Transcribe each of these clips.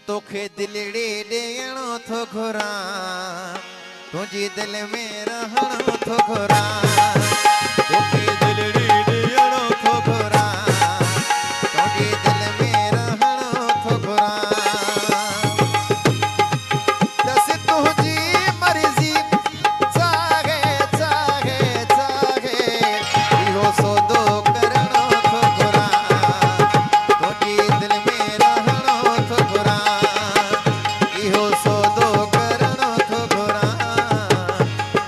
तोखे दिलड़ी ॾियणो थो घुरां तुंहिंजी दिलि में रहणो थो घुरां तोखे दिलड़ी ॾियणो थो घुरां तुंहिंजी दिलि में रहणो थो घुरां दस तुंहिंजी मर्ज़ी चाहे चाहे चाहे इहो सौदो करणो थो घुरां तुंहिंजी दिलि में रहणो थो घुरां इहो सौदो करणो थो घुरां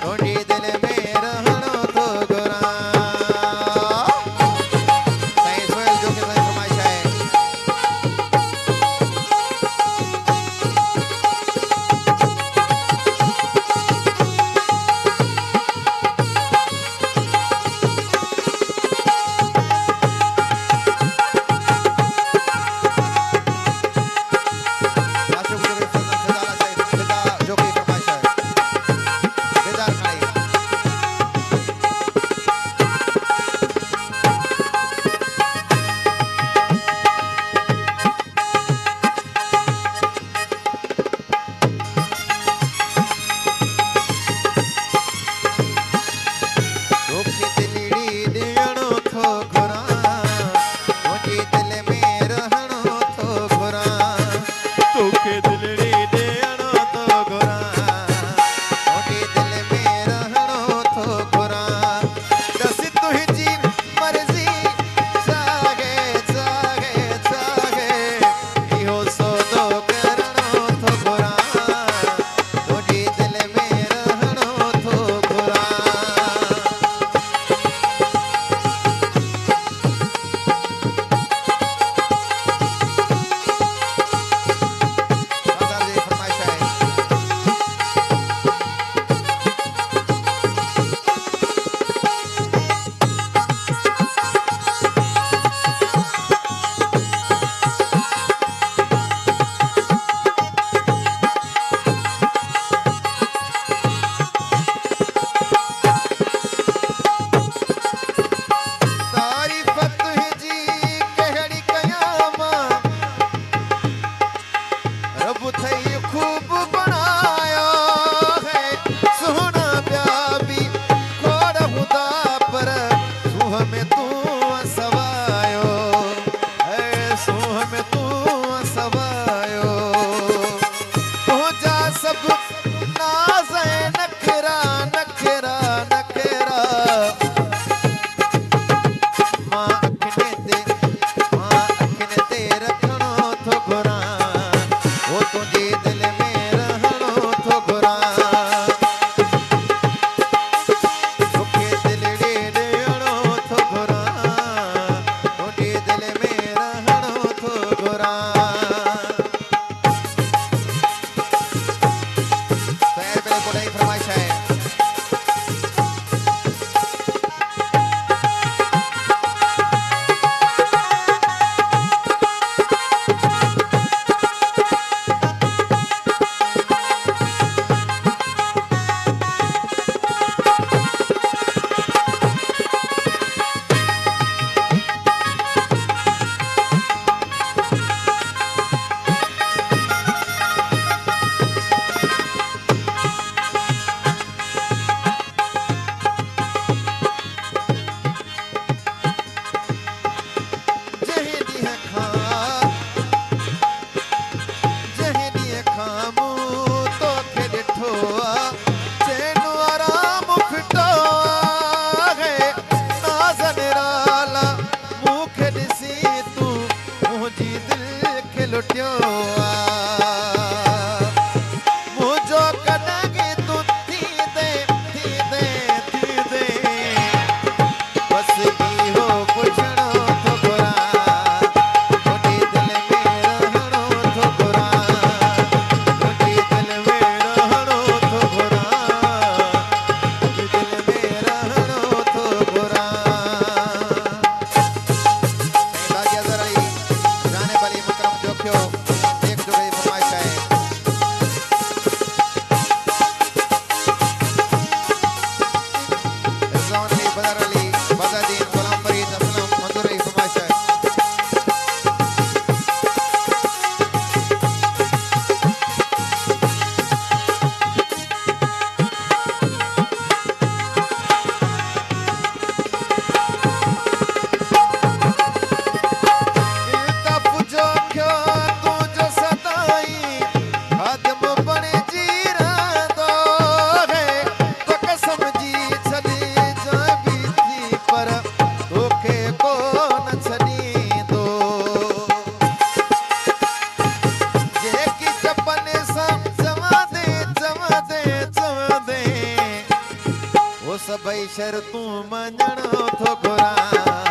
तुंहिंजी दिलि में रहणो थो घुरां साईं सोहेल जोखियो साईं फरमाइश आहे आशिक़ गुरु फज़ल ख़िदा साईं ख़िदा जोखियो फरमाइश आहे बेदार खणाई तोखे दिलड़ी ॾियणो थो घुरां तुंहिंजी दिलि में रहणो थो घुरां तोखे दिलड़ी ॾियणो थो घुरां तुंहिंजी दिलि में रहणो थो घुरां दस तुंहिंजी मर्ज़ी चाहे चाहे चाहे इहो सौदो करणो थो घुरां तुंहिंजी दिलि में रहणो थो घुरां बाज़ार जी फरमाइश आहे तारीफ़ तुंहिंजी कहिड़ी कयां मां रब थई खूब बणायो है सुहिणा ॿिया बि खोड़ हूंदा पर सूंह में तूं सवायो है सूंह में तूं सवायो तुंहिंजा सभु नाज़ ऐं नखरा नखरा नखरा मां अखियुनि ते रखणो थो घुरां ओ तुंहिंजी दिलि में रहणो थो घुरां तोखे दिलड़ी ॾियणो थो घुरां तुंहिंजी दिलि में रहणो थो घुरां सैर बिल कोॾाई फरमाइश आहे जंहिं ॾींहं खां मूं तोखे ॾिठो चैन आराम फिटो आहे नाज़ निराला मूंखे ॾिसी तूं मुंहिंजी दिलि खे लुटियो मुंहिंजो कॾहिं तूं थी दे बस इहो पुछणो थो घुरां तुंहिंजी दिलि में रहणो थो घुरां तुंहिंजी दिलि में रहणो थो घुरां तुंहिंजी दिलि में रहणो थो घुरां साईं बाग़ी अज़हर अली जाने वाली मुकरम जोखियो एक जुड़े सभई शर्तूं मञण थो घुरां